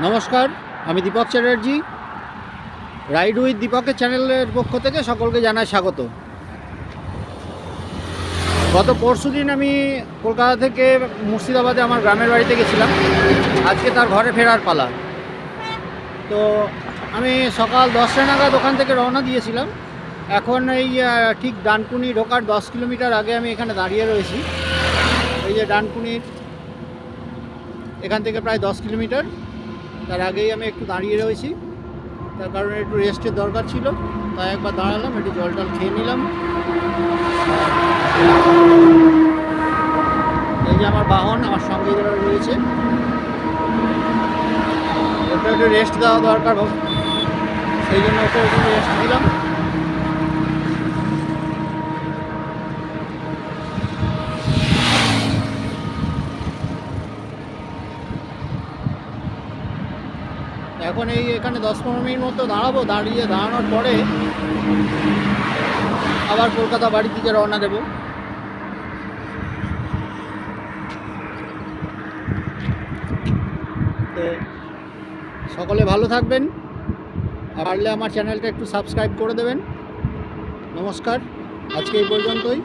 নমস্কার, আমি Dipak Chatterjee. Ride with দীপকের চ্যানেলের পক্ষ থেকে সকলকে জানাই স্বাগত। গত পরশুদিন আমি কলকাতা থেকে মুর্শিদাবাদে আমার গ্রামের বাড়িতে গেছিলাম। আজকে তার ঘরে ফেরার পালা। তো আমি সকাল 10টা নাগাদ ওখান থেকে রওনা দিয়েছিলাম। এখন এই ঠিক ডানকুনি ঢোকার 10 কিলোমিটার আগে আমি এখানে দাঁড়িয়ে রয়েছি। এই যে ডানকুনির এখান থেকে প্রায় 10 কিলোমিটার, তার আগেই আমি একটু দাঁড়িয়ে রয়েছি। তার কারণে একটু রেস্টের দরকার ছিল, তাই একবার দাঁড়ালাম, একটু জল টল খেয়ে নিলাম। এই যে আমার বাহন আমার সঙ্গে রয়েছে, ওটা একটু রেস্ট দেওয়া দরকার, সেই জন্য ওটা একটু রেস্ট দিলাম। এখন এখানে 10-15 মিনিট মতো দাঁড়াবো। দাঁড়ানোর পরে আবার কলকাতা বাড়ির দিকে রওনা দেব। তো সকলে ভালো থাকবেন, পারলে আমার চ্যানেলটা একটু সাবস্ক্রাইব করে দেবেন। নমস্কার, আজকে এই পর্যন্তই।